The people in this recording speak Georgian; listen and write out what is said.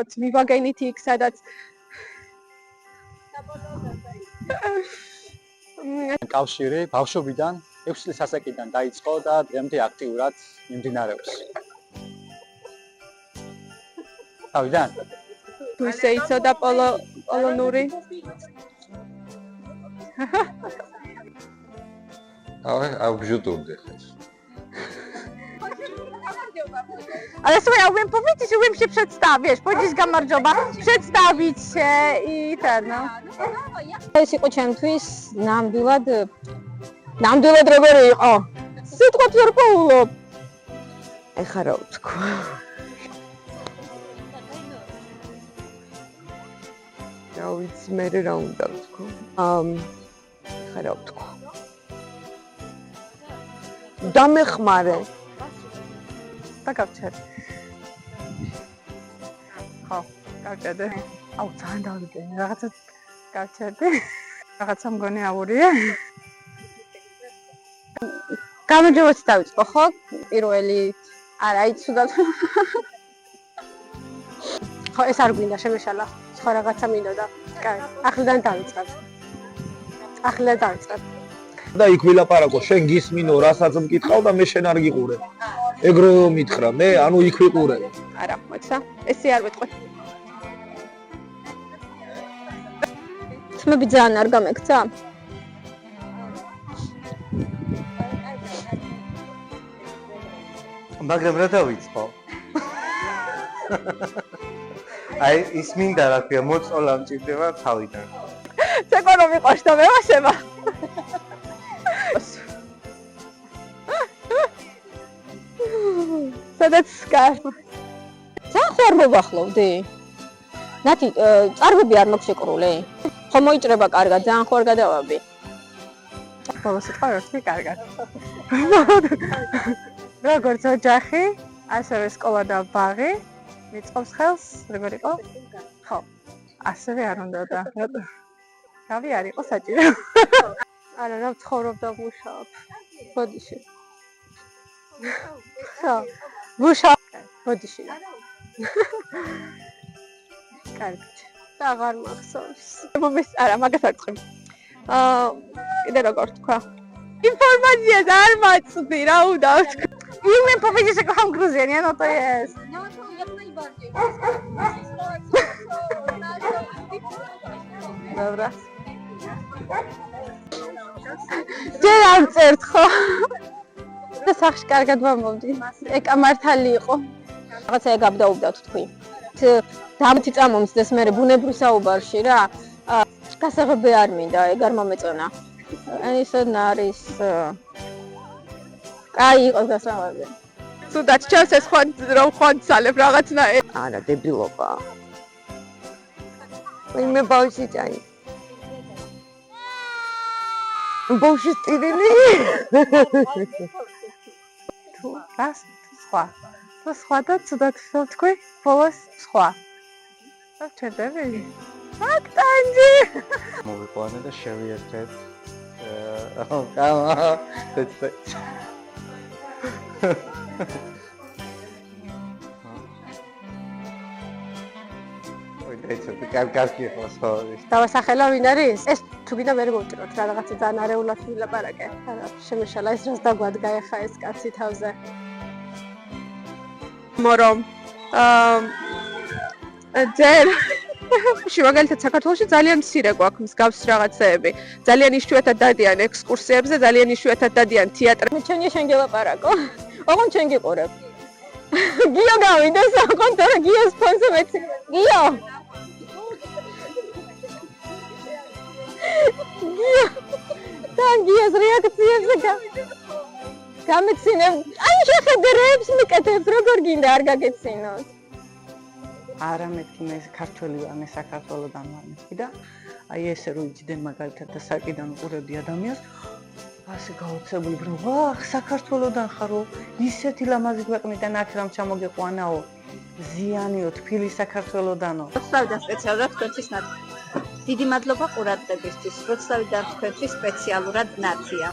საბოლოოდ მივაგენით იქ, სადაც კავშირი ბავშვობიდან 6 წლის ასაკიდან დაიწყო და დღემდე აქტიურად მიმდინარეობს. თავიდან? თუ ისე იცოდა პოლონური? აუბჟუტუნდე ხეს. Ale słuchaj, umiem powiedzieć, umiem się przedstawić. Powiedzieć gamarjoba, przedstawić się i ten, no. ეს იყო ჩემთვის ნამდვილად როგორი იყო. სიტყვით ვერ პოულობ. ეხა რა ვთქვა. რა ვიცი, მე რა უნდა ვთქვა. ეხა რა ვთქვა. დამეხმარე. და გავჩერე. ხო, გავჩერე. აუ, ძალიან დავიგენი, რაღაცა გავჩერდი. რაღაცა მგონი აურია. გამარჯვებაც დავიწყო, ხო? პირველი არა, იცოდათ. ხო, ეს არ გვინდა შემეშალა. სხვა რაღაცა მინდოდა. კაი, ახლიდან დავიწყებ. და იქ ვილაპარაკო, შენ გისმინო, რასაც მკითხავ და მე შენ არ გიყურე. ეგრო მითხრა, მე ანუ იქ ვიყურე. არა, მოიცა. ესე არ ვიტყვი. ძმები ძალიან არ გამექცა? მაგრამ რა დავიწყო? აი, ის მინდა რა ქვია, მოწოლა მჭირდება თავიდან. ცეკვა რომ მიყვარს და მევასება. სადაც კარ. ძალიან ხარ მოვახლოვდი. ნათი, წარბები არ მაქვს შეკრული. ხო მოიჭრება კარგად, ძალიან ხარ გადავაბი. ბოლო სიტყვა ერთი კარგად. როგორც ოჯახი, ასევე სკოლა და ბაღი მიწყობს ხელს, როგორ იყო? ხო. ასევე არ უნდა და რავი არ იყო საჭირო. არა, რა ვცხოვრობ და ვმუშაობ. ბოდიში. ხო. ვმუშაობ ბოდიში. კარგად. და აღარ მახსოვს. მომის არა, მაგას არ წყვი. კიდე როგორ თქვა? ინფორმაციას არ მაწვდი, რა უნდა ვთქვა. Umiem powiedzieć, że kocham Gruzję, nie? No to jest. No to jak najbardziej. Dobra. Dzielam certcho. და სახში კარგად ვამოვდი. ეკა მართალი იყო. რაღაცა ეგ აბდაუბდათ თქვი. დამთი წამომსდეს მე ბუნებრივ საუბარში რა. გასაღები არ მინდა, ეგ არ მომეწონა. ისე არის კაი იყოს გასაღები. თუნდაც ჩემს ეს რომ ხვალცალებ რაღაცნაირ. არა, დებილობა. მე ბავშვი ჭაი. ბავშვი სტილინი. თუ რას სხვა. სხვა და თუნდაც თქვი, ბოლოს სხვა. რა ჩერდები? აქ ტანჯი. მოვიყვანე და შევიერთეთ. კამა, თეთრ. კარგი ხოს ხო? დავასახელა ვინ არის? ეს თუ კიდე ვერ მოვჭროთ რა რაღაცა ძალიან არეულად ვილაპარაკე. არა, შემეშალა ეს რას დაგვადგა ეხა ეს კაცი თავზე. მორომ ძერ მაგალითად საქართველოში ძალიან მცირე გვაქვს მსგავს რაღაცეები. ძალიან იშვიათად დადიან ექსკურსიებზე, ძალიან იშვიათად დადიან თეატრებში. მე ჩვენი შენ გელაპარაკო. ოღონ ჩვენ გიყურებ. გიო გავიდა საკონტორო გიო სპონსორები. გიო. თან გიოს რეაქციებზე გამეცინებ. აი შეხედრებს მიკეთებ, როგორ გინდა არ გაგეცინოს. არა მეთქი მე ქართველი ვარ, მე საქართველოდან ვარ მეთქი და აი ესე რო იჯდენ მაგალითად და საკიდან უყურებდი ადამიანს ასე გაოცებული ბრო ვახ საქართველოდან ხარო ისეთი ლამაზი ქვეყნიდან აქ რამ ჩამოგეყვანაო ზიანიო თბილი საქართველოდანო. როცავიდან სპეციალურად თქვენთვის ნაცია. დიდი მადლობა ყურადღებისთვის. როცავიდან თქვენთვის სპეციალურად ნაცია.